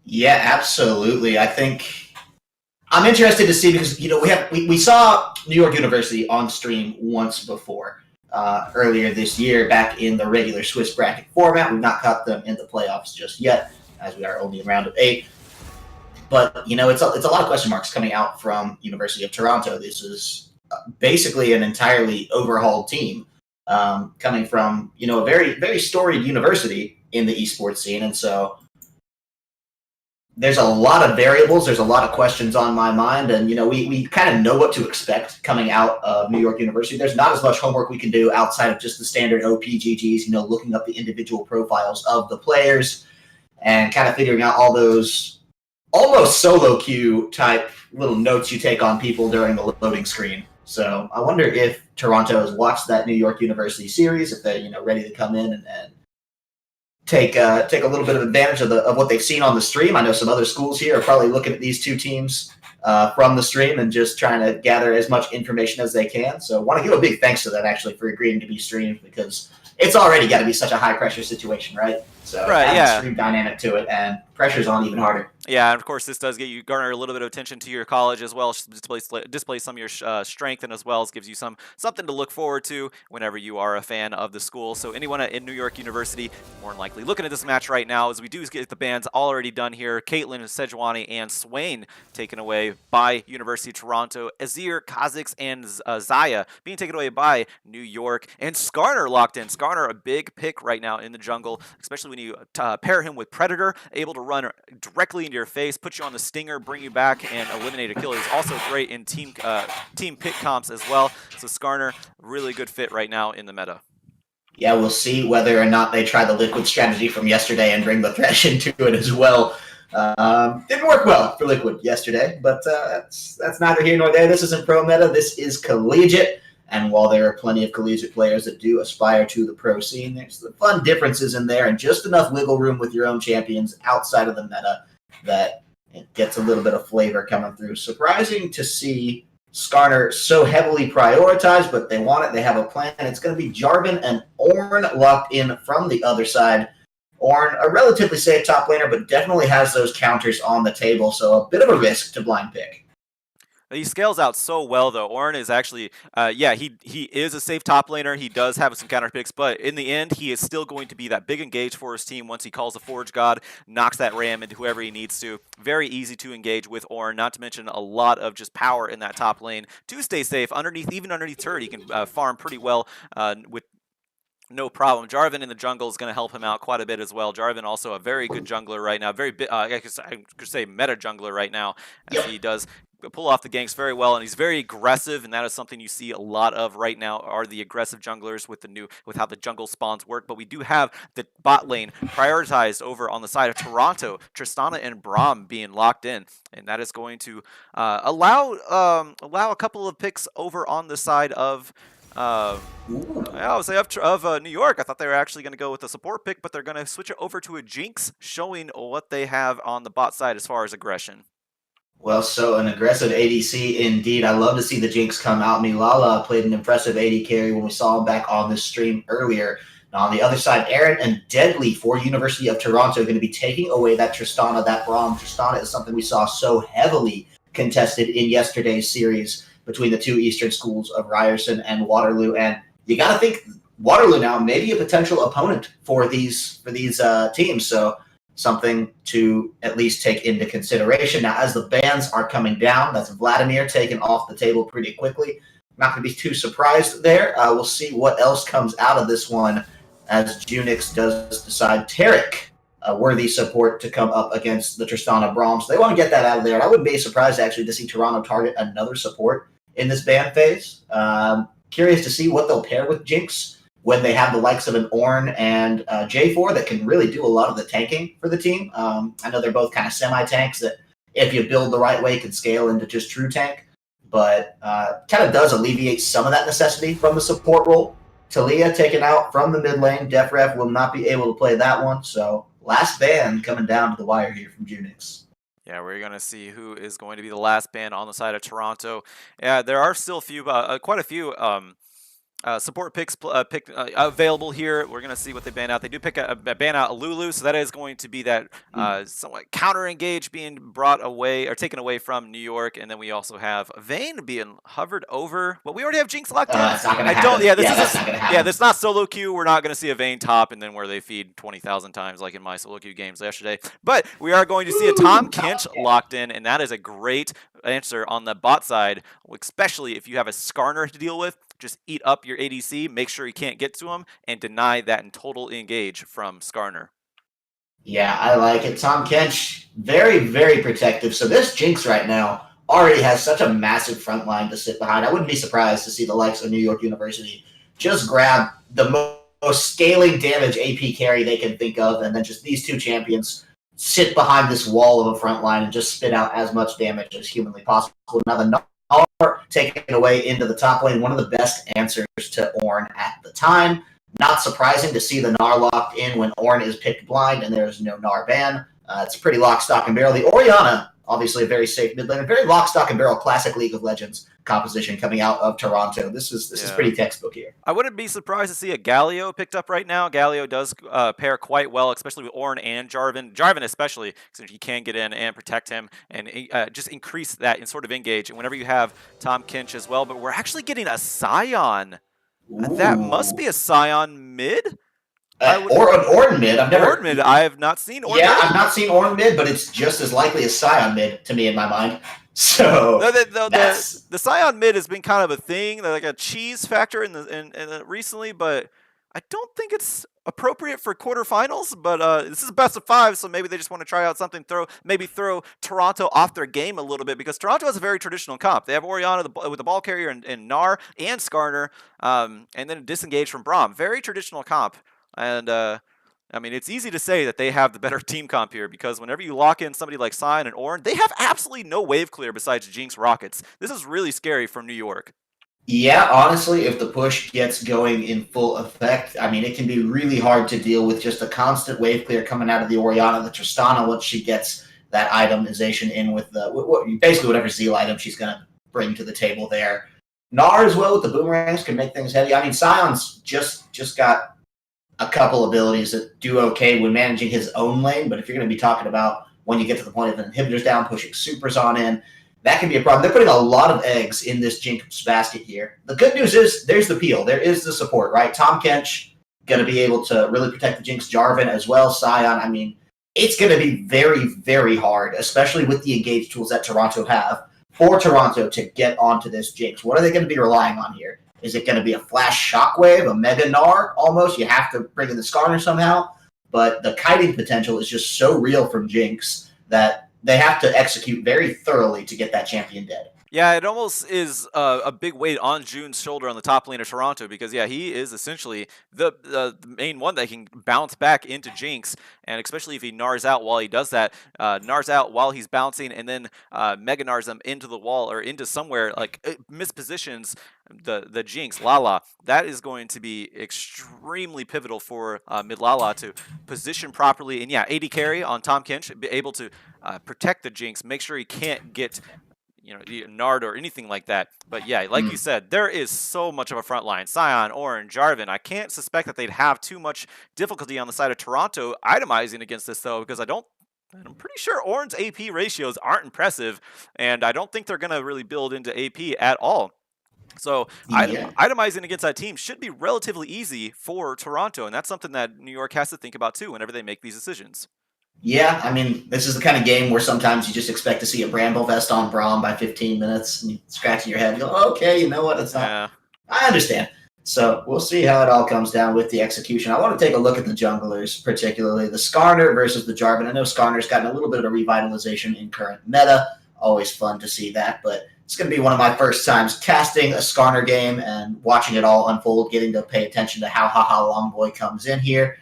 Yeah, absolutely. I think I'm interested to see because we saw New York University on stream once before earlier this year back in the regular Swiss bracket format. We've not caught them in the playoffs just yet, as we are only in round of 8. But it's a lot of question marks coming out from University of Toronto. This is basically an entirely overhauled team coming from a very very storied university in the esports scene, and so there's a lot of variables. There's a lot of questions on my mind, and we kind of know what to expect coming out of New York University. There's not as much homework we can do outside of just the standard OPGGs. Looking up the individual profiles of the players and kind of figuring out all those almost solo queue type little notes you take on people during the loading screen. So I wonder if Toronto has watched that New York University series, if they're ready to come in and take a little bit of advantage of what they've seen on the stream. I know some other schools here are probably looking at these two teams from the stream and just trying to gather as much information as they can. So I want to give a big thanks to them actually for agreeing to be streamed, because it's already got to be such a high pressure situation, right? So Right, add the yeah. stream dynamic to it, and pressure's on even harder. Yeah, and of course, this does get you garner a little bit of attention to your college as well. Displays some of your strength, and as well as gives you something to look forward to whenever you are a fan of the school. So anyone in New York University, more than likely looking at this match right now, as we do get the bands already done here. Caitlin, Sejuani, and Swain taken away by University of Toronto. Azir, Kha'Zix, and Zaya being taken away by New York. And Skarner locked in. Skarner, a big pick right now in the jungle, especially when you pair him with Predator, able to run directly into your face, put you on the stinger, bring you back, and eliminate a kill. He's also great in team pick comps as well. So Skarner, really good fit right now in the meta. Yeah, we'll see whether or not they try the Liquid strategy from yesterday and bring the Thresh into it as well. Didn't work well for Liquid yesterday, but that's neither here nor there. This isn't pro meta. This is collegiate. And while there are plenty of collegiate players that do aspire to the pro scene, there's the fun differences in there and just enough wiggle room with your own champions outside of the meta that it gets a little bit of flavor coming through. Surprising to see Skarner so heavily prioritized, but they want it. They have a plan. It's going to be Jarvan and Ornn locked in from the other side. Ornn, a relatively safe top laner, but definitely has those counters on the table, so a bit of a risk to blind pick. He scales out so well, though. Ornn is actually, he is a safe top laner. He does have some counter picks, but in the end, he is still going to be that big engage for his team once he calls a Forge God, knocks that ram into whoever he needs to. Very easy to engage with Ornn, not to mention a lot of just power in that top lane to stay safe. Even underneath turret, he can farm pretty well with no problem. Jarvan in the jungle is going to help him out quite a bit as well. Jarvan also a very good jungler right now. I could say meta jungler right now, as he does pull off the ganks very well, and he's very aggressive, and that is something you see a lot of right now are the aggressive junglers with how the jungle spawns work. But we do have the bot lane prioritized over on the side of Toronto, Tristana and Braum being locked in, and that is going to allow a couple of picks over on the side of I would say of New York. I thought they were actually going to go with a support pick, but they're going to switch it over to a Jinx, showing what they have on the bot side as far as aggression. Well, so an aggressive ADC indeed. I love to see the Jinx come out. Milala played an impressive AD carry when we saw him back on this stream earlier. Now, on the other side, Aaron and Deadly for University of Toronto are going to be taking away that Tristana, that Braum. Tristana is something we saw so heavily contested in yesterday's series between the two Eastern schools of Ryerson and Waterloo. And you got to think Waterloo now may be a potential opponent for these teams. So something to at least take into consideration. Now, as the bans are coming down, that's Vladimir taken off the table pretty quickly. Not going to be too surprised there. We'll see what else comes out of this one as Junix does decide Tarek, a worthy support to come up against the Tristana Braum. So they want to get that out of there. I wouldn't be surprised actually to see Toronto target another support in this ban phase. Curious to see what they'll pair with Jinx when they have the likes of an Ornn and J4 that can really do a lot of the tanking for the team. I know they're both kind of semi-tanks that, if you build the right way, can scale into just true tank, but kind of does alleviate some of that necessity from the support role. Talia taken out from the mid lane. Defref will not be able to play that one, so last ban coming down to the wire here from Junix. Yeah, we're going to see who is going to be the last ban on the side of Toronto. Yeah, there are still quite a few support picks available here. We're gonna see what they ban out. They do pick a ban out a Lulu, so that is going to be that somewhat counter engage being brought away or taken away from New York, and then we also have Vayne being hovered over. Well, we already have Jinx locked in. It's not gonna I happen. don't. Yeah, this that's is not gonna happen. yeah. This is not solo queue. We're not gonna see a Vayne top and then where they feed 20,000 times like in my solo queue games yesterday. But we are going to see a Tom Kinch locked in, and that is a great answer on the bot side, especially if you have a Skarner to deal with. Just eat up your ADC, make sure he can't get to him, and deny that in total engage from Skarner. Yeah, I like it. Tom Kench, very, very protective. So this Jinx right now already has such a massive front line to sit behind. I wouldn't be surprised to see the likes of New York University just grab the most scaling damage AP carry they can think of, and then just these two champions sit behind this wall of a front line and just spit out as much damage as humanly possible. Now the Gnar taken away into the top lane, one of the best answers to Ornn at the time. Not surprising to see the Gnar locked in when Ornn is picked blind and there is no Gnar ban. It's pretty lock, stock, and barrel. The Orianna, obviously a very safe mid lane, a very lock, stock, and barrel classic League of Legends composition coming out of Toronto. This is pretty textbook here. I wouldn't be surprised to see a Galio picked up right now. Galio does pair quite well, especially with Ornn and Jarvan. Jarvan especially, because he can get in and protect him and just increase that and sort of engage. And whenever you have Tom Kinch as well, but we're actually getting a Scion. That must be a Scion mid? Or an Ornn mid. I've never. Ornn mid. I have not seen Ornn mid. I've not seen Ornn mid, but it's just as likely as Scion mid to me in my mind. So the Scion mid has been kind of a thing, like a cheese factor in recently, but I don't think it's appropriate for quarterfinals. But this is best of 5, so maybe they just want to try out something. Maybe throw Toronto off their game a little bit, because Toronto has a very traditional comp. They have Orianna with the ball carrier and Gnar and Skarner, and then disengage from Braum. Very traditional comp, and I mean, it's easy to say that they have the better team comp here, because whenever you lock in somebody like Scion and Ornn, they have absolutely no wave clear besides Jinx Rockets. This is really scary from New York. Yeah, honestly, if the push gets going in full effect, I mean, it can be really hard to deal with just a constant wave clear coming out of the Orianna. The Tristana, once she gets that itemization in with basically whatever Zeal item she's going to bring to the table there. Gnar as well with the boomerangs can make things heavy. I mean, Scion's just got a couple abilities that do okay when managing his own lane, but if you're going to be talking about when you get to the point of inhibitors down, pushing supers on in, that can be a problem. They're putting a lot of eggs in this Jinx basket here. The good news is there's the peel. There is the support, right? Tom Kench going to be able to really protect the Jinx. Jarvan as well. Scion, I mean, it's going to be very, very hard, especially with the engage tools that Toronto have, for Toronto to get onto this Jinx. What are they going to be relying on here? Is it going to be a flash shockwave, a mega Gnar almost? You have to bring in the Skarner somehow. But the kiting potential is just so real from Jinx that they have to execute very thoroughly to get that champion dead. Yeah, it almost is a big weight on June's shoulder on the top lane of Toronto, because, yeah, he is essentially the main one that can bounce back into Jinx, and especially if he Gnars out while he does that, Gnars out while he's bouncing, and then Mega Gnars him into the wall or into somewhere, like mispositions the Jinx, Lala. That is going to be extremely pivotal for mid Lala to position properly. And yeah, AD carry on Tom Kinch, be able to protect the Jinx, make sure he can't get Nard or anything like that. But yeah, like you said, there is so much of a front line. Scion, Ornn, Jarvan. I can't suspect that they'd have too much difficulty on the side of Toronto itemizing against this, though, because I'm pretty sure Ornn's AP ratios aren't impressive, and I don't think they're going to really build into AP at all. So itemizing against that team should be relatively easy for Toronto, and that's something that New York has to think about too whenever they make these decisions. Yeah, I mean, this is the kind of game where sometimes you just expect to see a Bramble Vest on Braum by 15 minutes, and you scratching your head and go, okay, you know what, it's not. Yeah. I understand. So we'll see how it all comes down with the execution. I want to take a look at the junglers, particularly the Skarner versus the Jarvan. I know Skarner's gotten a little bit of a revitalization in current meta. Always fun to see that, but it's going to be one of my first times casting a Skarner game and watching it all unfold, getting to pay attention to how Longboy comes in here.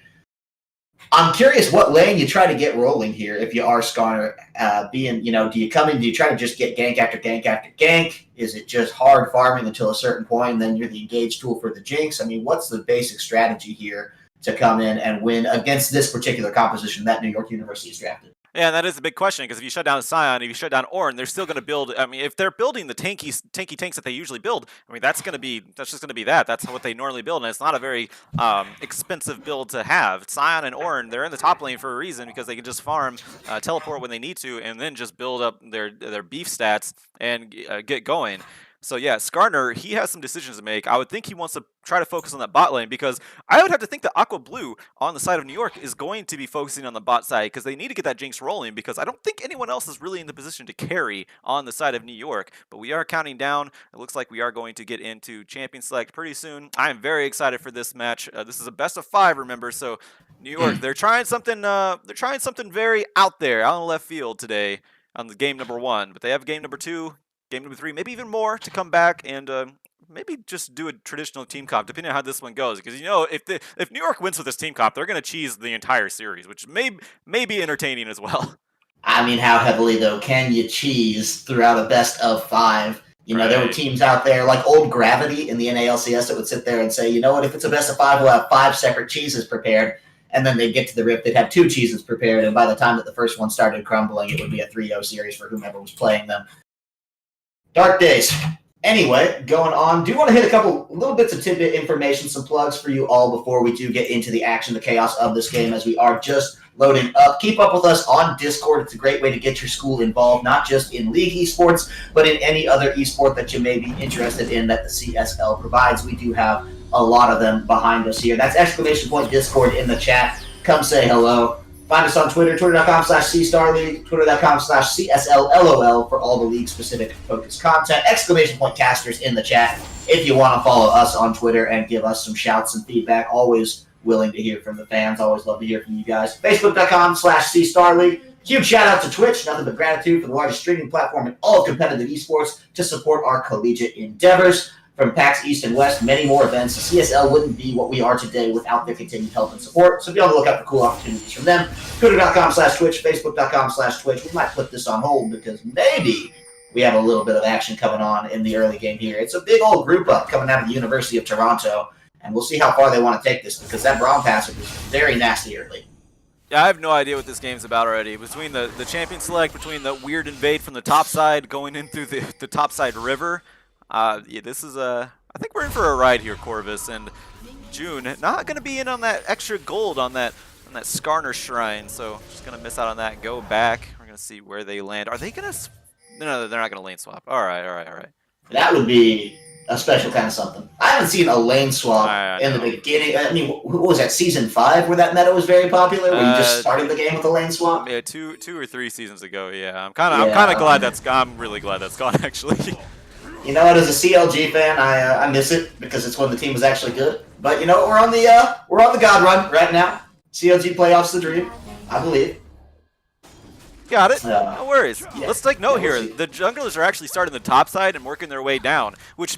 I'm curious what lane you try to get rolling here if you are Skarner. Do you come in, do you try to just get gank after gank after gank? Is it just hard farming until a certain point, and then you're the engage tool for the Jinx? I mean, what's the basic strategy here to come in and win against this particular composition that New York University has drafted? Yeah, that is a big question because if you shut down Scion, if you shut down Ornn, they're still going to build. I mean, if they're building the tanky tanks that they usually build, I mean that's just going to be that. That's what they normally build, and it's not a very expensive build to have. Scion and Ornn, they're in the top lane for a reason because they can just farm, teleport when they need to, and then just build up their beef stats and get going. So yeah, Skarner, he has some decisions to make. I would think he wants to try to focus on that bot lane because I would have to think that Aqua Blue on the side of New York is going to be focusing on the bot side because they need to get that Jinx rolling because I don't think anyone else is really in the position to carry on the side of New York. But we are counting down. It looks like we are going to get into Champion Select pretty soon. I am very excited for this match. This is a best of 5, remember, so New York, they're trying something very out there, out in left field today on the game number 1, but they have game number 2, game number 3, maybe even more to come back and maybe just do a traditional team comp, depending on how this one goes. Because if New York wins with this team comp, they're going to cheese the entire series, which may be entertaining as well. I mean, how heavily though can you cheese throughout a best of 5? You know, there were teams out there like old Gravity in the NALCS that would sit there and say, you know what, if it's a best of 5, we'll have 5 separate cheeses prepared. And then they'd get to the Rift, they'd have 2 cheeses prepared, and by the time that the first one started crumbling, it would be a 3-0 series for whomever was playing them. Dark days. Anyway, going on, do want to hit a couple little bits of tidbit information, some plugs for you all before we do get into the action, the chaos of this game as we are just loading up. Keep up with us on Discord. It's a great way to get your school involved, not just in League esports, but in any other esport that you may be interested in that the CSL provides. We do have a lot of them behind us here. That's !Discord in the chat. Come say hello. Find us on Twitter, twitter.com/CStarLeague, twitter.com/CSLLOL for all the league-specific focused content. !Casters in the chat if you want to follow us on Twitter and give us some shouts and feedback. Always willing to hear from the fans. Always love to hear from you guys. Facebook.com/CStarLeague. Huge shout out to Twitch. Nothing but gratitude for the largest streaming platform in all of competitive esports to support our collegiate endeavors. From PAX East and West, many more events. CSL wouldn't be what we are today without their continued help and support. So be on the lookout for cool opportunities from them. Twitter.com/Twitch, Facebook.com/Twitch. We might put this on hold because maybe we have a little bit of action coming on in the early game here. It's a big old group up coming out of the University of Toronto, and we'll see how far they want to take this because that Braum passer was very nasty early. Yeah, I have no idea what this game's about already. Between the champion select, between the weird invade from the top side going in through the top side river. Yeah, this is I think we're in for a ride here, Corvus, and June not going to be in on that extra gold on that Skarner shrine, so just going to miss out on that. Go back. We're going to see where they land. Are they going to? No, they're not going to lane swap. All right. That would be a special kind of something. I haven't seen a lane swap in the beginning. I mean, what was that, season 5 where that meta was very popular, where you just started the game with a lane swap? Yeah, two or 3 seasons ago. Yeah, I'm kind of glad that's gone. I'm really glad that's gone actually. You know what? As a CLG fan, I miss it because it's when the team was actually good. But you know what? We're on the God run right now. CLG playoffs the dream, I believe. Got it. No worries. Yeah. Let's take note here. The junglers are actually starting the top side and working their way down, which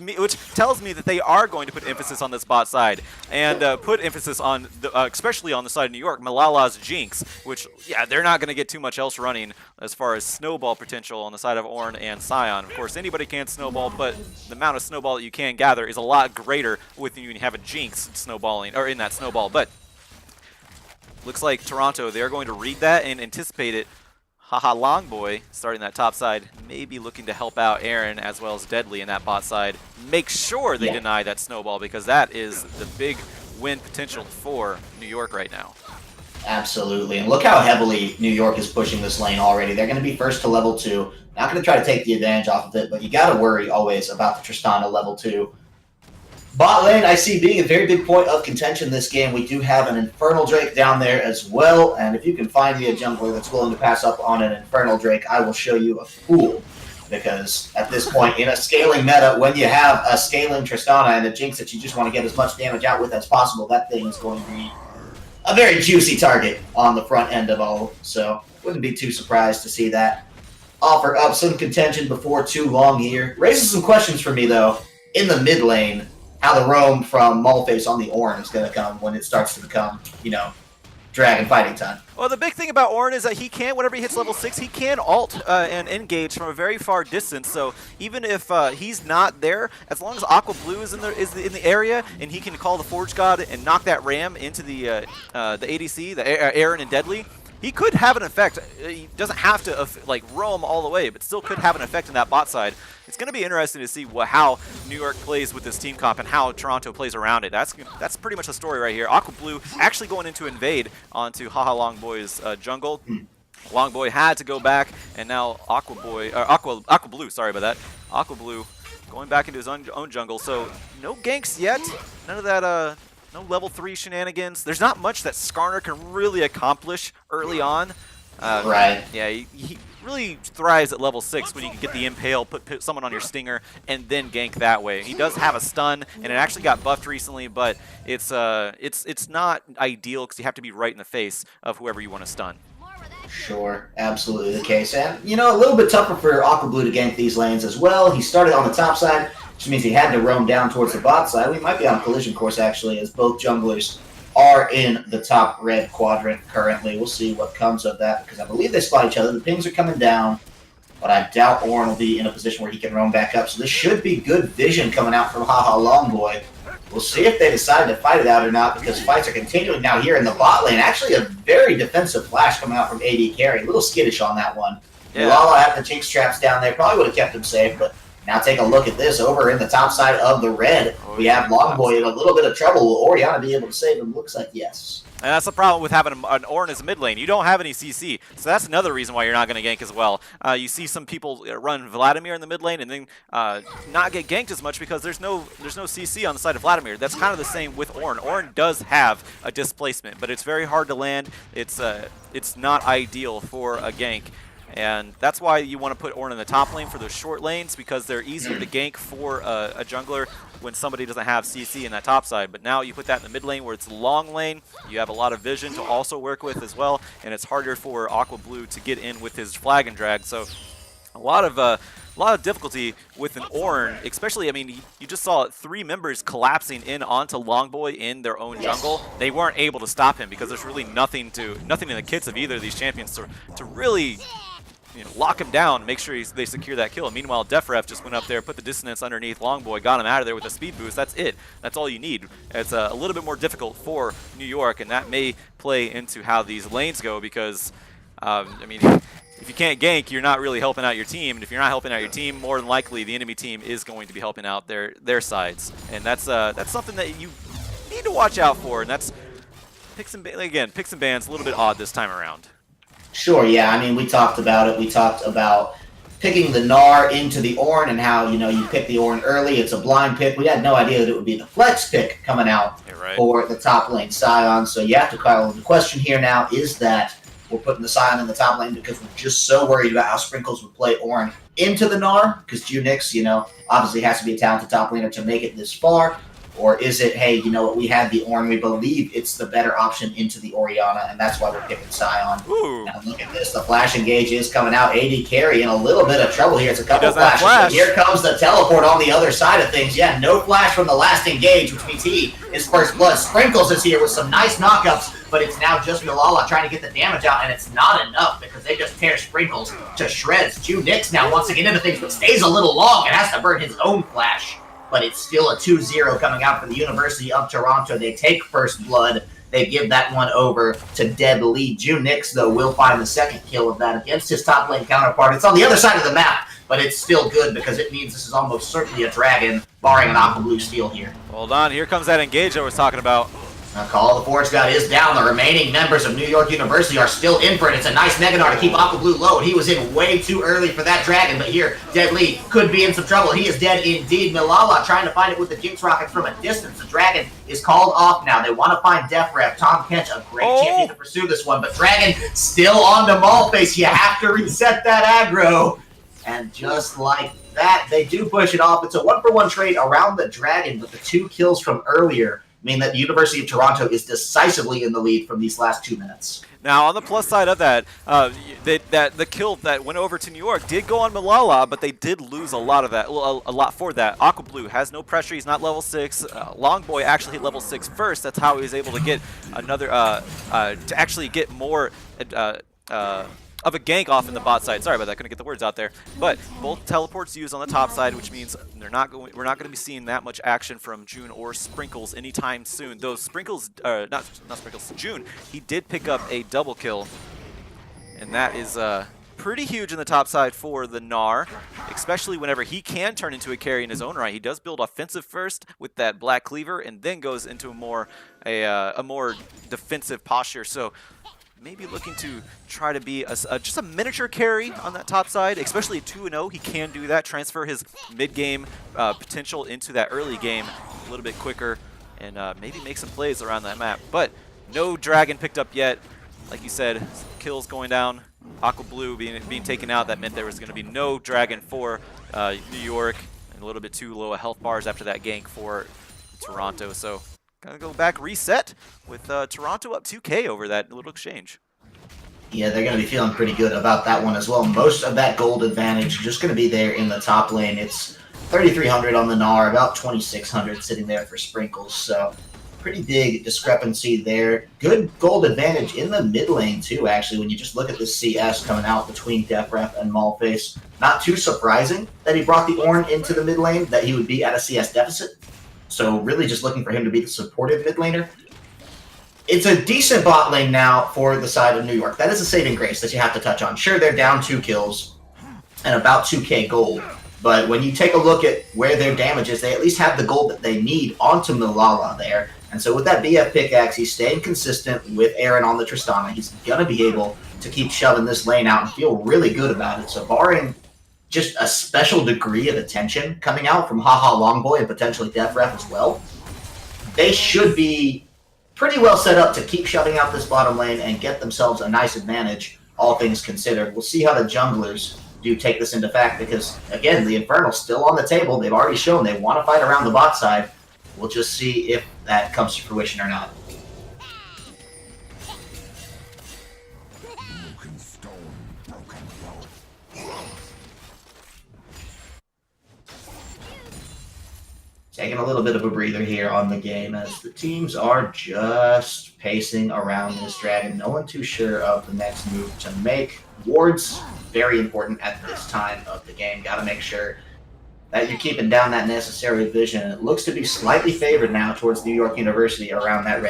tells me that they are going to put emphasis on this bot side and put emphasis on, especially on the side of New York, Malala's Jinx, which, yeah, they're not going to get too much else running as far as snowball potential on the side of Ornn and Scion. Of course, anybody can snowball, but the amount of snowball that you can gather is a lot greater when you have a Jinx snowballing, or in that snowball. But looks like Toronto, they're going to read that and anticipate it. Haha, Longboy starting that top side, maybe looking to help out Aaron as well as Deadly in that bot side. Make sure they deny that snowball because that is the big win potential for New York right now. Absolutely, and look how heavily New York is pushing this lane already. They're going to be first to level 2. Not going to try to take the advantage off of it, but you got to worry always about the Tristana level 2. Bot lane, I see being a very big point of contention this game. We do have an Infernal Drake down there as well, and if you can find me a jungler that's willing to pass up on an Infernal Drake, I will show you a fool. Because at this point, in a scaling meta, when you have a scaling Tristana and a Jinx that you just want to get as much damage out with as possible, that thing is going to be a very juicy target on the front end of all. So, wouldn't be too surprised to see that offer up some contention before too long here. Raises some questions for me, though, in the mid lane. How the roam from Mallface on the Ornn is going to come when it starts to become, you know, dragon fighting time. Well, the big thing about Ornn is that he can, whenever he hits level 6, he can ult and engage from a very far distance. So even if he's not there, as long as Aqua Blue is in the area and he can call the Forge God and knock that ram into the ADC, the Aaron and Deadly, he could have an effect. He doesn't have to like roam all the way, but still could have an effect in that bot side. It's going to be interesting to see how New York plays with this team comp and how Toronto plays around it. That's pretty much the story right here. Aqua Blue actually going into invade onto Haha Longboy's jungle. Longboy had to go back, and now Aqua Blue, sorry about that. Aqua Blue going back into his own jungle. So no ganks yet. None of that no level 3 shenanigans. There's not much that Skarner can really accomplish early on. Right. Yeah, he really thrives at level 6 when you can get the impale, put someone on your stinger, and then gank that way. He does have a stun, and it actually got buffed recently, but it's not ideal because you have to be right in the face of whoever you want to stun. Sure, absolutely the case. And, you know, a little bit tougher for Aqua Blue to gank these lanes as well. He started on the top side, which means he had to roam down towards the bot side. We might be on a collision course, actually, as both junglers are in the top red quadrant currently. We'll see what comes of that, because I believe they spot each other. The pings are coming down, but I doubt Ornn will be in a position where he can roam back up. So this should be good vision coming out from Haha Longboy. We'll see if they decide to fight it out or not, because fights are continuing now here in the bot lane. Actually, a very defensive flash coming out from AD Carry. A little skittish on that one. Yeah. Lala had the Jinx traps down there. Probably would have kept him safe, but now take a look at this. Over in the top side of the red, we have Longboy in a little bit of trouble. Will Orianna be able to save him? Looks like yes. And that's the problem with having an Ornn as a mid lane. You don't have any CC, so that's another reason why you're not going to gank as well. You see some people run Vladimir in the mid lane and then not get ganked as much because there's no CC on the side of Vladimir. That's kind of the same with Ornn. Ornn does have a displacement, but it's very hard to land. It's not ideal for a gank. And that's why you want to put Ornn in the top lane for those short lanes, because they're easier to gank for a jungler when somebody doesn't have CC in that top side. But now you put that in the mid lane where it's long lane, you have a lot of vision to also work with as well, and it's harder for Aqua Blue to get in with his flag and drag. So a lot of difficulty with an Ornn, especially, I mean, you just saw 3 members collapsing in onto Longboy in their own jungle. They weren't able to stop him because there's really nothing in the kits of either of these champions to really lock him down, make sure they secure that kill. And meanwhile, Defref just went up there, put the dissonance underneath Longboy, got him out of there with a speed boost. That's it. That's all you need. It's a little bit more difficult for New York, and that may play into how these lanes go because, I mean, if you can't gank, you're not really helping out your team. And if you're not helping out your team, more than likely the enemy team is going to be helping out their sides. And that's something that you need to watch out for. And that's picks and bans a little bit odd this time around. Sure, yeah. I mean, we talked about it. We talked about picking the Gnar into the Ornn and how, you pick the Ornn early. It's a blind pick. We had no idea that it would be the flex pick coming out for the top lane Scion. So you have to call the question here now is that we're putting the Scion in the top lane because we're just so worried about how Sprinkles would play Ornn into the Gnar, because Junix, obviously has to be a talented top laner to make it this far. Or is it, hey, you know what, we have the Ornn, we believe it's the better option into the Orianna, and that's why we're picking Scion. Ooh. Now look at this, the flash engage is coming out. AD Carry in a little bit of trouble here. It's a couple flashes, but here comes the teleport on the other side of things. Yeah, no flash from the last engage, which means he is first blood. Sprinkles is here with some nice knockups, but it's now just Milala trying to get the damage out, and it's not enough because they just tear Sprinkles to shreds. Junix now wants to get into things, but stays a little long and has to burn his own flash. But it's still a 2-0 coming out for the University of Toronto. They take first blood. They give that one over to Dead Lead. Junix, though, will find the second kill of that against his top lane counterpart. It's on the other side of the map, but it's still good because it means this is almost certainly a dragon, barring an Aqua Blue steal here. Hold on, here comes that engage I was talking about. Call the Forge God is down. The remaining members of New York University are still in for it. It's a nice Mega Gnar to keep Aqua Blue low. He was in way too early for that dragon, but here, Deadly could be in some trouble. He is dead indeed. Milala trying to find it with the Jinx Rockets from a distance. The dragon is called off now. They want to find Defref. Tom Kench, a great champion to pursue this one, but Dragon still on to Maulface. You have to reset that aggro. And just like that, they do push it off. It's a 1-for-1 trade around the dragon, but the 2 kills from earlier mean that the University of Toronto is decisively in the lead from these last 2 minutes. Now, on the plus side of that, the kill that went over to New York did go on Milala, but they did lose a lot of that, a lot for that. Aqua Blue has no pressure; he's not level 6. Longboy actually hit level 6 first. That's how he was able to get another, to actually get more. Of a gank off in the bot side. Sorry about that, couldn't get the words out there. But both teleports used on the top side, which means we're not going to be seeing that much action from June or Sprinkles anytime soon. Though Sprinkles, not Sprinkles, June, he did pick up a double kill And that is pretty huge in the top side for the Gnar, especially whenever he can turn into a carry in his own right. He does build offensive first with that Black Cleaver, and then goes into a more defensive posture. So maybe looking to try to be just a miniature carry on that top side, especially at 2-0. He can do that, transfer his mid-game potential into that early game a little bit quicker, and maybe make some plays around that map. But no dragon picked up yet. Like you said, kills going down, Aqua Blue being taken out. That meant there was going to be no dragon for New York, and a little bit too low health bars after that gank for Toronto. So gonna go back reset with Toronto up 2K over that little exchange. Yeah, they're going to be feeling pretty good about that one as well. Most of that gold advantage just going to be there in the top lane. It's 3,300 on the Gnar, about 2,600 sitting there for Sprinkles. So pretty big discrepancy there. Good gold advantage in the mid lane too, actually, when you just look at this CS coming out between DefRef and Malface. Not too surprising that he brought the Ornn into the mid lane, that he would be at a CS deficit. So really just looking for him to be the supportive mid laner. It's a decent bot lane now for the side of New York. That is a saving grace that you have to touch on. Sure, they're down 2 kills and about 2k gold, but when you take a look at where their damage is, they at least have the gold that they need onto Milala there. And so with that BF pickaxe, he's staying consistent with Aaron on the Tristana. He's going to be able to keep shoving this lane out and feel really good about it. So barring just a special degree of attention coming out from Haha Longboy and potentially DefRef as well, they should be pretty well set up to keep shoving out this bottom lane and get themselves a nice advantage, all things considered. We'll see how the junglers do take this into fact because, again, the Infernal's still on the table. They've already shown they want to fight around the bot side. We'll just see if that comes to fruition or not. Taking a little bit of a breather here on the game as the teams are just pacing around this dragon. No one too sure of the next move to make. Wards, very important at this time of the game. Got to make sure that you're keeping down that necessary vision. It looks to be slightly favored now towards New York University around that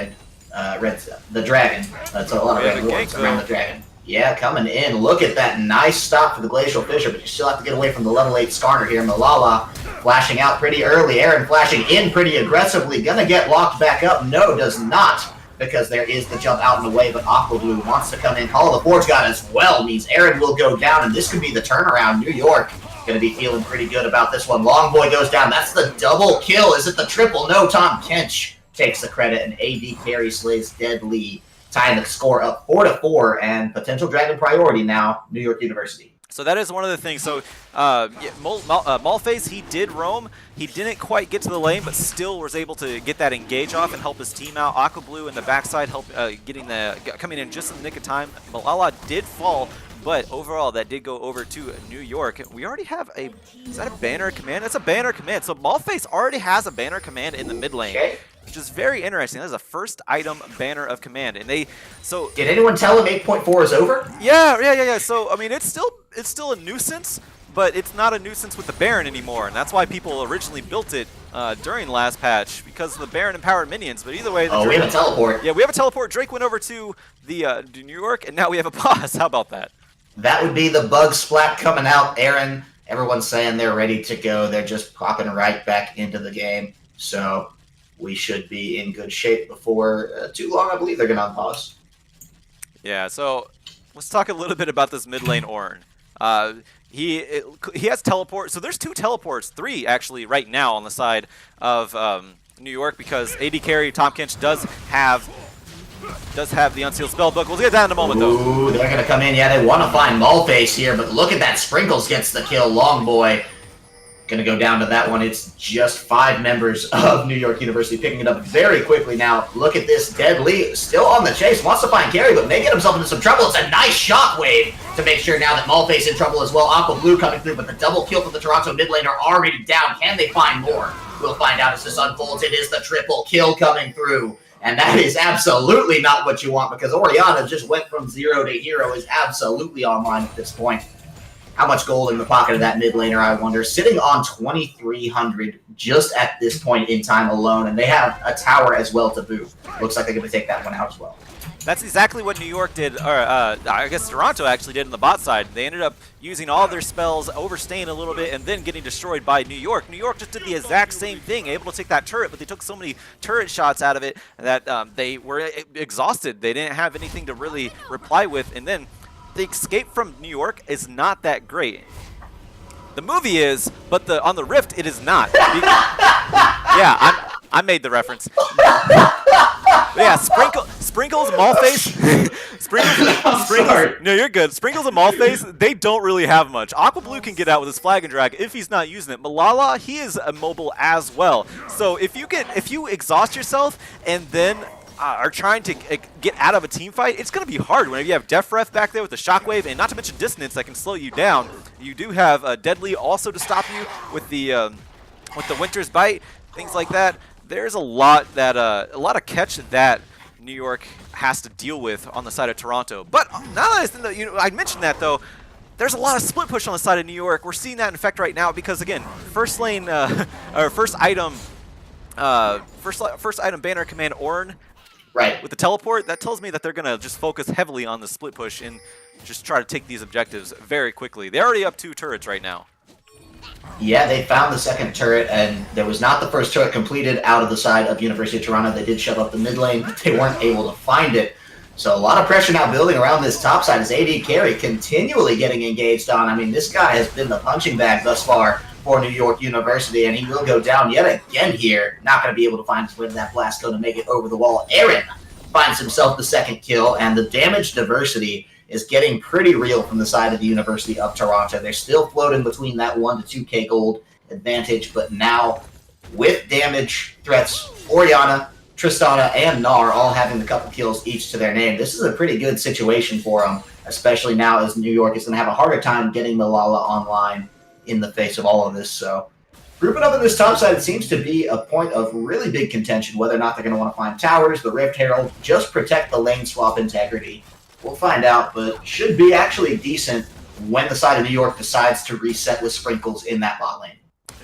the dragon. That's a lot of red wards around the dragon. Yeah, coming in. Look at that nice stop for the Glacial Fissure, but you still have to get away from the level 8 Skarner here. Milala flashing out pretty early. Aaron flashing in pretty aggressively. Gonna get locked back up. No, does not, because there is the jump out and away, but Aqua Blue wants to come in. Call of the Forge God as well means Aaron will go down, and this could be the turnaround. New York gonna be feeling pretty good about this one. Longboy goes down. That's the double kill. Is it the triple? No, Tom Kench takes the credit, and AD carry slays Deadly, tying the score up 4-4, and potential dragon priority now, New York University. So that is one of the things. So Malface, he did roam. He didn't quite get to the lane, but still was able to get that engage off and help his team out. Aqua Blue in the backside help coming in just in the nick of time. Milala did fall, but overall that did go over to New York. We already have is that a banner command? That's a banner command. So Malface already has a banner command in the mid lane. Okay. Which is very interesting. That is a first item banner of command, and did anyone tell him 8.4 is over? Yeah. So I mean, it's still a nuisance, but it's not a nuisance with the Baron anymore, and that's why people originally built it during last patch, because of the Baron empowered minions. But either way, we have a teleport. Yeah, we have a teleport. Drake went over to the New York, and now we have a pause. How about that? That would be the bug splat coming out. Aaron, everyone's saying they're ready to go. They're just popping right back into the game. So we should be in good shape before too long. I believe they're going to unpause. Yeah, so let's talk a little bit about this mid lane Ornn. He has teleport. So there's 2 teleports, 3 actually right now on the side of New York, because AD carry Tom Kench does have the Unsealed Spellbook. We'll get that in a moment, though. Ooh, they're going to come in. Yeah, they want to find Malface here, but look at that. Sprinkles gets the kill. Longboy going to go down to that one. It's just 5 members of New York University picking it up very quickly now. Look at this. Deadly still on the chase. Wants to find carry, but may get himself into some trouble. It's a nice shockwave to make sure now that Malface in trouble as well. Aqua Blue coming through, but the double kill from the Toronto mid laner already down. Can they find more? We'll find out as this unfolds. It is the triple kill coming through. And that is absolutely not what you want, because Orianna just went from 0 to hero, is absolutely online at this point. How much gold in the pocket of that mid laner, I wonder. Sitting on 2,300 just at this point in time alone, and they have a tower as well to boot. Looks like they're going to take that one out as well. That's exactly what New York did, or I guess Toronto actually did on the bot side. They ended up using all their spells, overstaying a little bit, and then getting destroyed by New York. New York just did the exact same thing, able to take that turret, but they took so many turret shots out of it that they were exhausted. They didn't have anything to really reply with, and then the escape from New York is not that great. The movie is, but on the Rift, it is not. Yeah, I made the reference. Yeah, Sprinkles, Maulface. Sprinkles. No, you're good. Sprinkles and Maulface, they don't really have much. Aqua Blue can get out with his flag and drag if he's not using it. Malala, he is immobile as well. So if you exhaust yourself and then are trying to get out of a team fight, it's going to be hard whenever you have Def Ref back there with the Shockwave, and not to mention Dissonance that can slow you down. You do have Deadly also to stop you with the Winter's Bite, things like that. There's a lot of catch that New York has to deal with on the side of Toronto. But now that I mentioned that though, there's a lot of split push on the side of New York. We're seeing that in effect right now because again, first lane or first item banner command Ornn. Right. With the teleport, that tells me that they're going to just focus heavily on the split push and just try to take these objectives very quickly. They're already up 2 turrets right now. Yeah, they found the second turret, and there was not the first turret completed out of the side of University of Toronto. They did shove up the mid lane, but they weren't able to find it. So a lot of pressure now building around this top side as AD Carry continually getting engaged on. I mean, this guy has been the punching bag thus far for New York University, and he will go down yet again here. Not going to be able to find his way to that blast cone to make it over the wall. Aaron finds himself the second kill, and the damage diversity is getting pretty real from the side of the University of Toronto. They're still floating between that 1 to 2k gold advantage, but now with damage threats, Orianna, Tristana, and Gnar all having a couple kills each to their name. This is a pretty good situation for them, especially now as New York is going to have a harder time getting Malala online in the face of all of this. So grouping up in this top side, it seems to be a point of really big contention, whether or not they're going to want to find towers, the Rift Herald, just protect the lane swap integrity. We'll find out, but should be actually decent when the side of New York decides to reset with Sprinkles in that bot lane.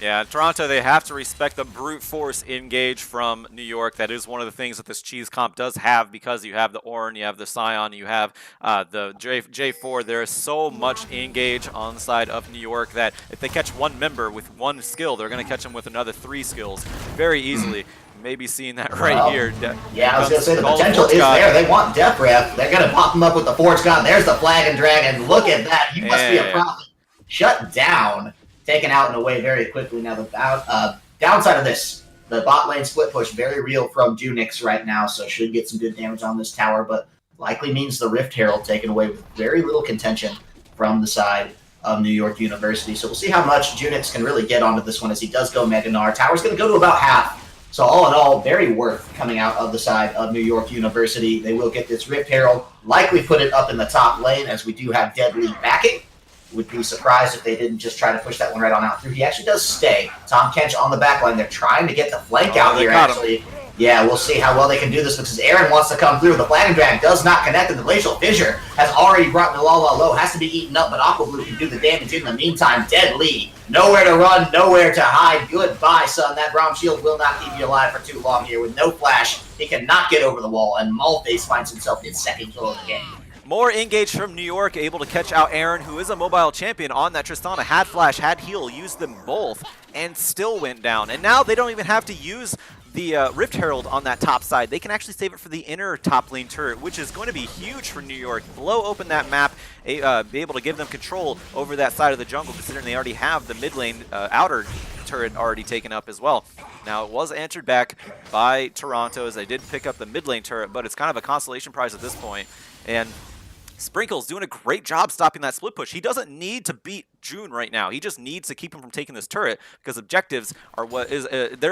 Yeah, Toronto, they have to respect the brute force engage from New York. That is one of the things that this cheese comp does have because you have the Ornn, you have the Scion, you have the J4. There is so much engage on the side of New York that if they catch one member with one skill, they're going to catch them with another 3 skills very easily. Maybe seeing that right here. Yeah, I was going to say the potential is there. They want Def Ref. They're going to pop him up with the Forge God. There's the Flag and Dragon. Look at that. You must be a prophet. Shut down. Taken out and away very quickly. Now the downside of this, the bot lane split push, very real from Junix right now, so should get some good damage on this tower, but likely means the Rift Herald taken away with very little contention from the side of New York University. So we'll see how much Junix can really get onto this one as he does go Mega Gnar. Tower's going to go to about half. So all in all, very worth coming out of the side of New York University. They will get this Rift Herald, likely put it up in the top lane as we do have Deadly backing. Would be surprised if they didn't just try to push that one right on out through. He actually does stay. Tom Kench on the back line. They're trying to get the flank out here, actually. Yeah, we'll see how well they can do this because Aaron wants to come through. The Flag and Drag does not connect, and the Glacial Fissure has already brought Malala low. Has to be eaten up, but Aqua Blue can do the damage in the meantime. Deadly. Nowhere to run, nowhere to hide. Goodbye, son. That Braum Shield will not keep you alive for too long here. With no flash, he cannot get over the wall, and Maulface finds himself his second kill of the game. More engage from New York, able to catch out Aaron, who is a mobile champion on that Tristana. Had flash, had heal, used them both, and still went down. And now they don't even have to use the Rift Herald on that top side. They can actually save it for the inner top lane turret, which is going to be huge for New York. Blow open that map, be able to give them control over that side of the jungle, considering they already have the mid lane outer turret already taken up as well. Now, it was answered back by Toronto as they did pick up the mid lane turret, but it's kind of a consolation prize at this point. And Sprinkles doing a great job stopping that split push. He doesn't need to beat June right now. He just needs to keep him from taking this turret because objectives are what is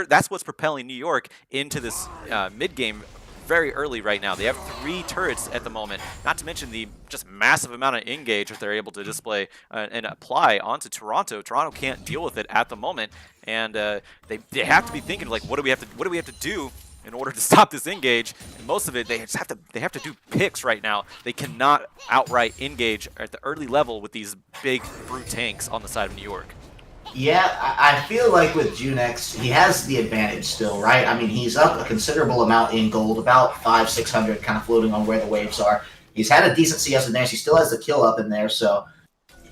that's what's propelling New York into this mid game very early right now. They have 3 turrets at the moment, not to mention the just massive amount of engage that they're able to display and apply onto Toronto. Toronto can't deal with it at the moment, and they have to be thinking like, what do we have to do in order to stop this engage? And most of it, they have to do picks right now. They cannot outright engage at the early level with these big brute tanks on the side of New York. Yeah, I feel like with Junex, he has the advantage still, right? I mean, he's up a considerable amount in gold, about 600, kind of floating on where the waves are. He's had a decent CS in there. He still has the kill up in there, so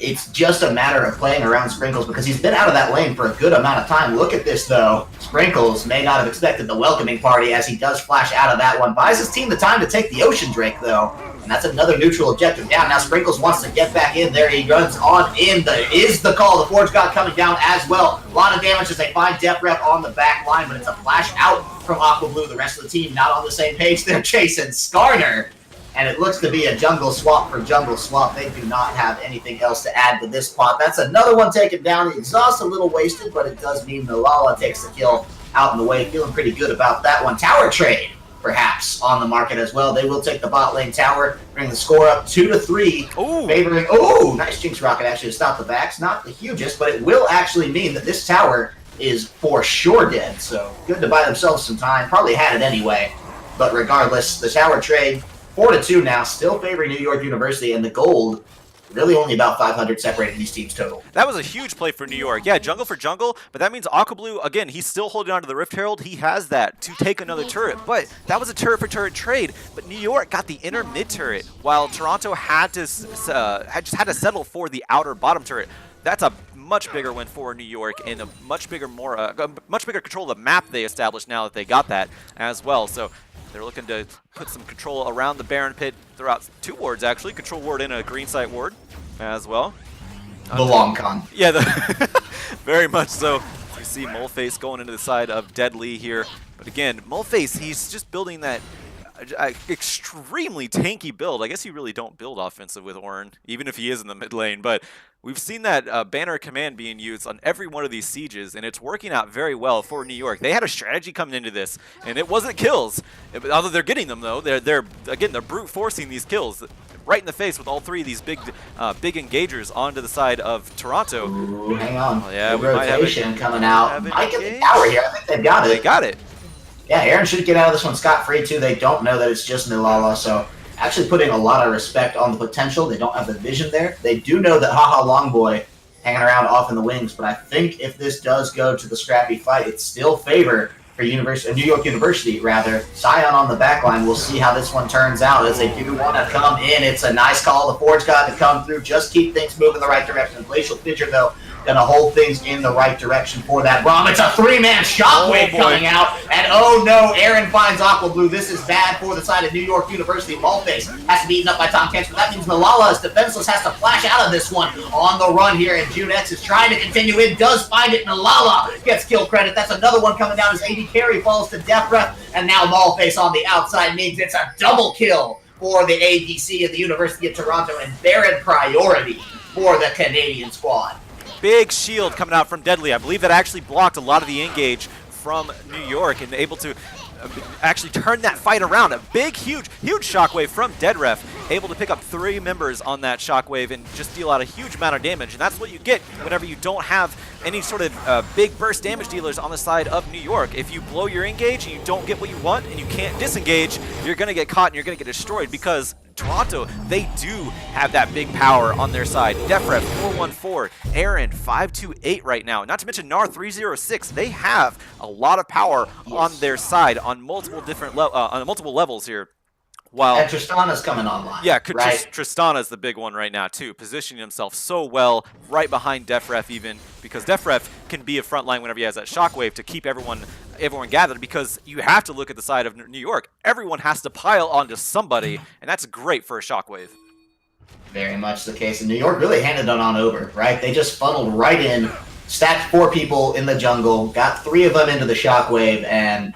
it's just a matter of playing around Sprinkles because he's been out of that lane for a good amount of time. Look at this, though. Sprinkles may not have expected the welcoming party as he does flash out of that one. Buys his team the time to take the Ocean Drake, though. And that's another neutral objective down. Now Sprinkles wants to get back in there. He runs on in. Is the call. The Forge God coming down as well. A lot of damage as they find Def Rep on the back line, but it's a flash out from Aqua Blue. The rest of the team not on the same page. They're chasing Skarner. And it looks to be a jungle swap for jungle swap. They do not have anything else to add to this plot. That's another one taken down. The exhaust a little wasted, but it does mean Nalala takes the kill out in the way. Feeling pretty good about that one. Tower trade, perhaps, on the market as well. They will take the bot lane tower, bring the score up 2-3. Ooh. Favoring. Oh, nice Jinx Rocket actually to stop the backs. Not the hugest, but it will actually mean that this tower is for sure dead. So good to buy themselves some time. Probably had it anyway. But regardless, the tower trade 4-2 now, still favoring New York University, and the gold really only about 500 separating these teams total. That was a huge play for New York. Yeah, jungle for jungle, but that means Aqua Blue, again, he's still holding on to the Rift Herald. He has that to take another turret, but that was a turret for turret trade. But New York got the inner mid turret, while Toronto had to just had to settle for the outer bottom turret. That's a much bigger win for New York and a much bigger control of the map they established now that they got that as well. So they're looking to put some control around the Baron Pit throughout 2 wards, actually. Control ward and a green site ward as well. The long con. Yeah, very much so. You see Moleface going into the side of Deadly here. But again, Moleface, he's just building that extremely tanky build. I guess you really don't build offensive with Ornn, even if he is in the mid lane. But we've seen that banner command being used on every one of these sieges, and it's working out very well for New York. They had a strategy coming into this, and it wasn't kills. Although they're getting them, though. They're brute forcing these kills right in the face with all 3 of these big engagers onto the side of Toronto. Ooh, hang on. Oh, yeah, the we might have rotation coming out. Might get the tower here. I think they've got it. They got it. Yeah, Aaron should get out of this one scot-free, too. They don't know that it's just Nilala, so actually putting a lot of respect on the potential. They don't have the vision there. They do know that Haha Longboy hanging around off in the wings, but I think if this does go to the scrappy fight, it's still favor for New York University, rather. Sion on the back line. We'll see how this one turns out as they do want to come in. It's a nice call. The Forge God to come through. Just keep things moving in the right direction. Glacial Fissure, though, gonna hold things in the right direction for that Braum. It's a 3-man shockwave coming out, and oh no, Aaron finds Aqua Blue. This is bad for the side of New York University. Moleface has to be eaten up by Tom Kent, but that means Nalala is defenseless, has to flash out of this one on the run here, and Junex is trying to continue in, does find it. Nalala gets kill credit. That's another one coming down as AD Carry falls to Death Rep, and now Moleface on the outside means it's a double kill for the ADC of the University of Toronto, and Baron priority for the Canadian squad. Big shield coming out from Deadly. I believe that actually blocked a lot of the engage from New York and able to actually turn that fight around. A big, huge shockwave from Deadref, able to pick up 3 members on that shockwave and just deal out a huge amount of damage. And that's what you get whenever you don't have any sort of big burst damage dealers on the side of New York. If you blow your engage and you don't get what you want and you can't disengage, you're going to get caught and you're going to get destroyed because Toronto, they do have that big power on their side. Defref 414, Aaron 528 right now. Not to mention Nar 306. They have a lot of power on their side on multiple different on multiple levels here. While and Tristana's coming online. Yeah, right? Tristana's the big one right now too, positioning himself so well right behind Defref even, because Defref can be a front line whenever he has that shockwave to keep everyone gathered, because you have to look at the side of New York. Everyone has to pile onto somebody, and that's great for a shockwave. Very much the case. And New York really handed it on over, right? They just funneled right in, stacked 4 people in the jungle, got 3 of them into the shockwave, and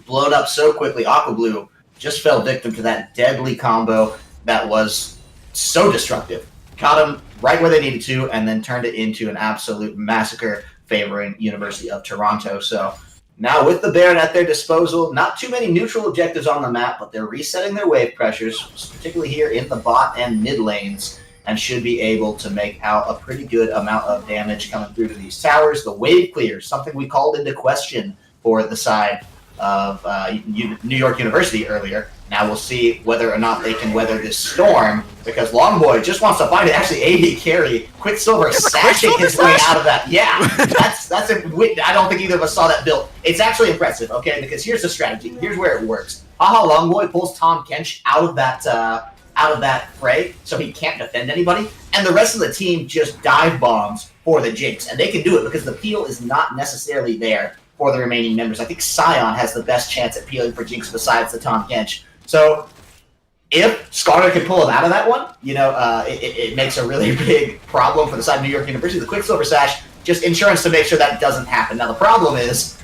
blown up so quickly. Aqua Blue just fell victim to that deadly combo that was so destructive. Caught them right where they needed to, and then turned it into an absolute massacre favoring University of Toronto. So now with the Baron at their disposal, not too many neutral objectives on the map, but they're resetting their wave pressures, particularly here in the bot and mid lanes, and should be able to make out a pretty good amount of damage coming through to these towers. The wave clear, something we called into question for the side of New York University earlier. Now we'll see whether or not they can weather this storm because Longboy just wants to find it. Actually, AD carry, Quicksilver sashing his way out of that. Yeah, that's a. I don't think either of us saw that build. It's actually impressive, okay? Because here's the strategy. Here's where it works. Haha Longboy pulls Tahm Kench out of that fray, so he can't defend anybody, and the rest of the team just dive bombs for the Jinx, and they can do it because the peel is not necessarily there for the remaining members. I think Sion has the best chance at peeling for Jinx besides the Tahm Kench. So if Skarner can pull him out of that one, it makes a really big problem for the side of New York University. The Quicksilver Sash, just insurance to make sure that doesn't happen. Now the problem is,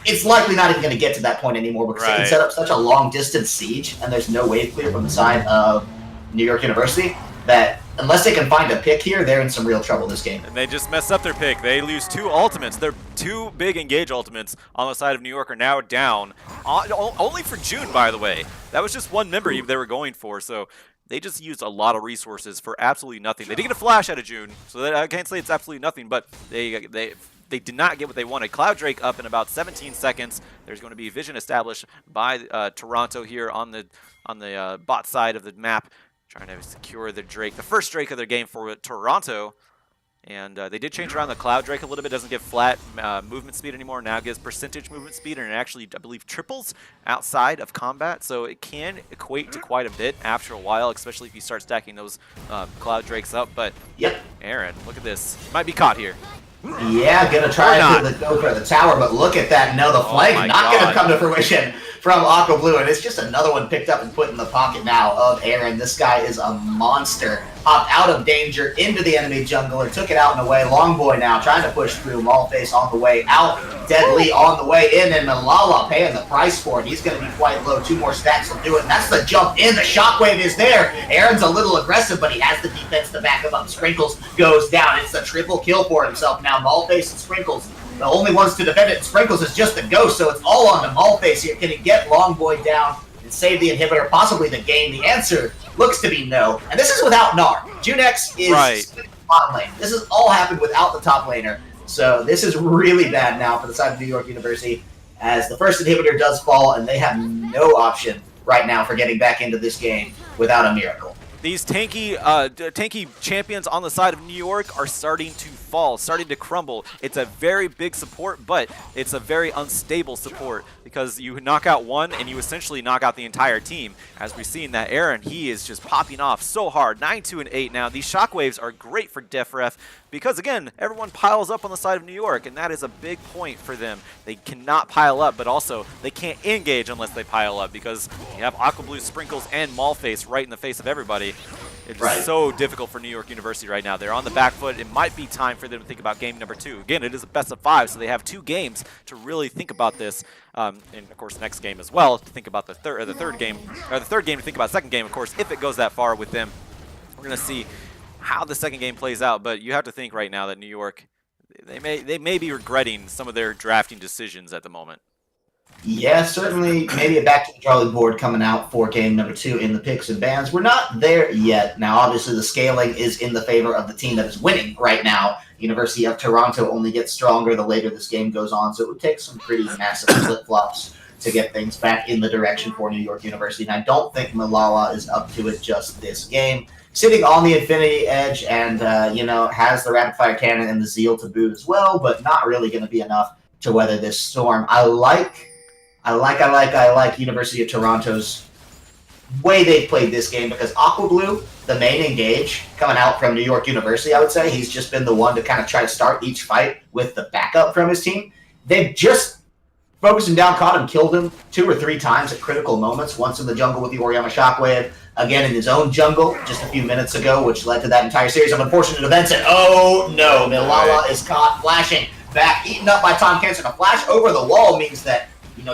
it's likely not even going to get to that point anymore because they can set up such a long-distance siege, and there's no wave clear from the side of New York University that unless they can find a pick here, they're in some real trouble this game. And they just mess up their pick. They lose 2 ultimates. Their 2 big engage ultimates on the side of New York are now down. Only for June, by the way. That was just one member they were going for, so they just used a lot of resources for absolutely nothing. They did get a flash out of June, so I can't say it's absolutely nothing, but they did not get what they wanted. Cloud Drake up in about 17 seconds. There's going to be vision established by Toronto here on the bot side of the map, trying to secure the Drake, the first Drake of their game for Toronto. And they did change around the Cloud Drake a little bit. Doesn't give flat movement speed anymore. Now gives percentage movement speed, and it actually, I believe, triples outside of combat. So it can equate to quite a bit after a while, especially if you start stacking those Cloud Drakes up. But Aaron, look at this. Might be caught here. Yeah, gonna try to go for the tower, but look at that. No, the flank not gonna come to fruition from Aqua Blue, and it's just another one picked up and put in the pocket now of Aaron. This guy is a monster. Hopped out of danger into the enemy jungle and took it out and away. Longboy now trying to push through. Maulface on the way out. Deadly on the way in, and Malala paying the price for it. He's going to be quite low. 2 more stacks will do it. And that's the jump in. The shockwave is there. Aaron's a little aggressive, but he has the defense to back him up. Sprinkles goes down. It's a triple kill for himself now. Maulface and Sprinkles, the only ones to defend it. Sprinkles is just a ghost, so it's all on the Maulface here. Can he get Longboy down and save the inhibitor, possibly the game? The answer looks to be no. And this is without Gnar. Junex is bottom lane. This has all happened without the top laner. So this is really bad now for the side of New York University, as the first inhibitor does fall, and they have no option right now for getting back into this game without a miracle. These tanky champions on the side of New York are starting to fall, starting to crumble. It's a very big support, but it's a very unstable support because you knock out one and you essentially knock out the entire team. As we've seen that Aaron, he is just popping off so hard. 9-2 and 8 now. These shockwaves are great for DefRef because, again, everyone piles up on the side of New York, and that is a big point for them. They cannot pile up, but also they can't engage unless they pile up because you have Aqua Blue, Sprinkles, and Maulface right in the face of everybody. It's so difficult for New York University right now. They're on the back foot. It might be time for them to think about game number 2. Again, it is a best of 5, so they have 2 games to really think about this. And of course, next game as well to think about the third game to think about second game. Of course, if it goes that far with them, we're going to see how the second game plays out. But you have to think right now that New York, they may be regretting some of their drafting decisions at the moment. Yeah, certainly maybe a back to the drawing board coming out for game number 2 in the picks and bans. We're not there yet. Now, obviously, the scaling is in the favor of the team that is winning right now. University of Toronto only gets stronger the later this game goes on, so it would take some pretty massive flip-flops to get things back in the direction for New York University. And I don't think Malala is up to it just this game. Sitting on the Infinity Edge and, has the rapid-fire cannon and the Zeal to boot as well, but not really going to be enough to weather this storm. I like University of Toronto's way they've played this game because Aqua Blue, the main engage coming out from New York University, I would say, he's just been the one to kind of try to start each fight with the backup from his team. They've just focused him down, caught him, killed him 2 or 3 times at critical moments, once in the jungle with the Oriyama Shockwave, again in his own jungle just a few minutes ago, which led to that entire series of unfortunate events. And oh no, Malala is caught flashing back, eaten up by Tahm Kench, and a flash over the wall means that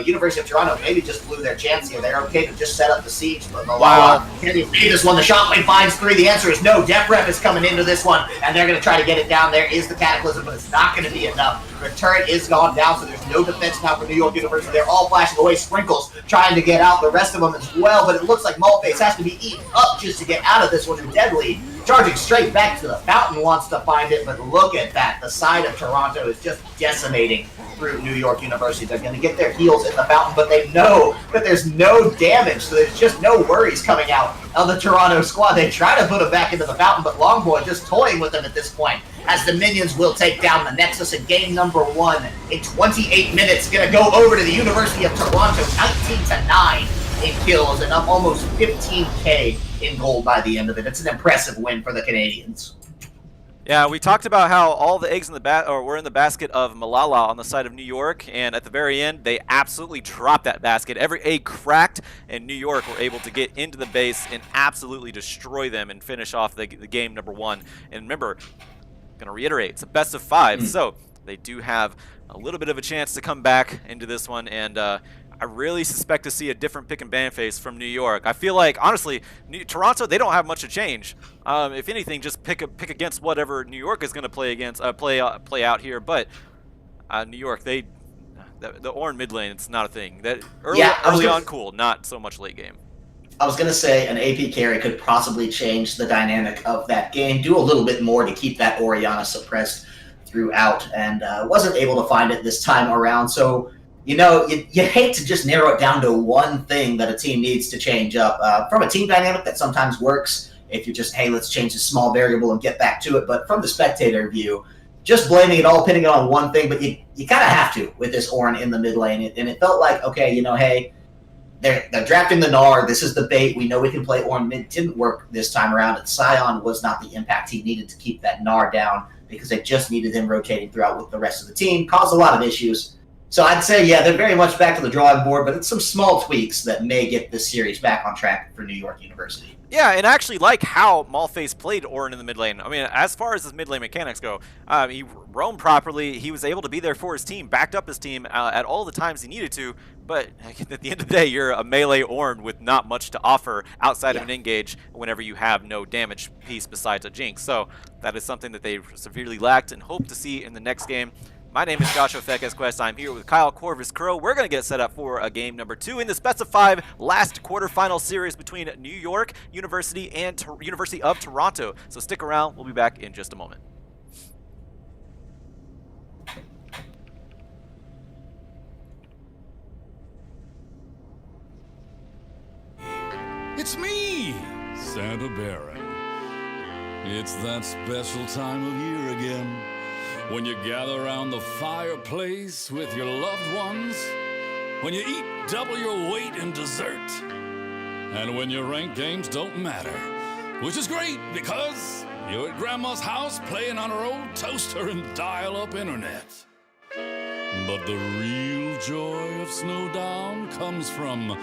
University of Toronto maybe just blew their chance here. They're okay to just set up the siege, but Malala, can you read this one? The Shockwave finds 3. The answer is no. DefRef is coming into this one, and they're going to try to get it down. There is the Cataclysm, but it's not going to be enough. The turret is gone down, so there's no defense now for New York University. They're all flashing away. Sprinkles trying to get out, the rest of them as well, but it looks like Maulface has to be eaten up just to get out of this one. And Deadly charging straight back to the fountain wants to find it, but look at that. The side of Toronto is just decimating through New York University. They're going to get their heels in the fountain, but they know that there's no damage, so there's just no worries coming out of the Toronto squad. They try to put him back into the fountain, but Longboy just toying with him at this point, as the minions will take down the Nexus in game number 1 in 28 minutes. Going to go over to the University of Toronto, 19-9 in kills and up almost 15K in gold by the end of it. It's an impressive win for the Canadians. Yeah, we talked about how all the eggs in the were in the basket of Malala on the side of New York, and at the very end, they absolutely dropped that basket. Every egg cracked, and New York were able to get into the base and absolutely destroy them and finish off the game number 1. And remember, going to reiterate, it's a best of 5, so they do have a little bit of a chance to come back into this one, and I really suspect to see a different pick and ban face from New York. I feel like, honestly, Toronto, they don't have much to change. If anything, just pick against whatever New York is going to play against, play out here. But New York, the Ornn mid lane, it's not a thing. That early on, cool, not so much late game. I was going to say an AP carry could possibly change the dynamic of that game, do a little bit more to keep that Orianna suppressed throughout, and wasn't able to find it this time around. So, you know, you hate to just narrow it down to one thing that a team needs to change up. From a team dynamic, that sometimes works if you're just, hey, let's change this small variable and get back to it. But from the spectator view, just blaming it all, pinning it on one thing, but you kind of have to with this Ornn in the mid lane. And it felt like, okay, you know, hey, they're drafting the Gnar. This is the bait. We know we can play Ornn mid. Didn't work this time around. And Sion was not the impact he needed to keep that Gnar down because they just needed him rotating throughout with the rest of the team. Caused a lot of issues. So I'd say, yeah, they're very much back to the drawing board, but it's some small tweaks that may get this series back on track for New York University. Yeah, and I actually like how Malphase played Ornn in the mid lane. I mean, as far as his mid lane mechanics go, he roamed properly. He was able to be there for his team, backed up his team at all the times he needed to. But at the end of the day, you're a melee Ornn with not much to offer outside of an engage whenever you have no damage piece besides a Jinx. So that is something that they severely lacked and hope to see in the next game. My name is Joshua Fekes. I'm here with Kyle Corvus Crow. We're going to get set up for a game number 2 in the best of 5 last quarterfinal series between New York University and University of Toronto. So stick around. We'll be back in just a moment. It's me, Santa Baron. It's that special time of year again, when you gather around the fireplace with your loved ones, when you eat double your weight in dessert, and when your ranked games don't matter, which is great because you're at Grandma's house playing on her old toaster and dial-up internet. But the real joy of Snowdown comes from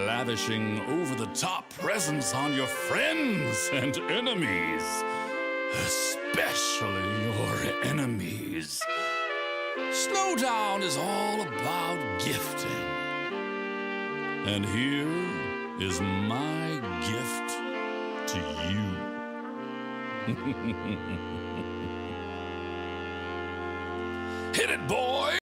lavishing over-the-top presents on your friends and enemies. Especially your enemies. Snowdown is all about gifting. And here is my gift to you. Hit it, boy!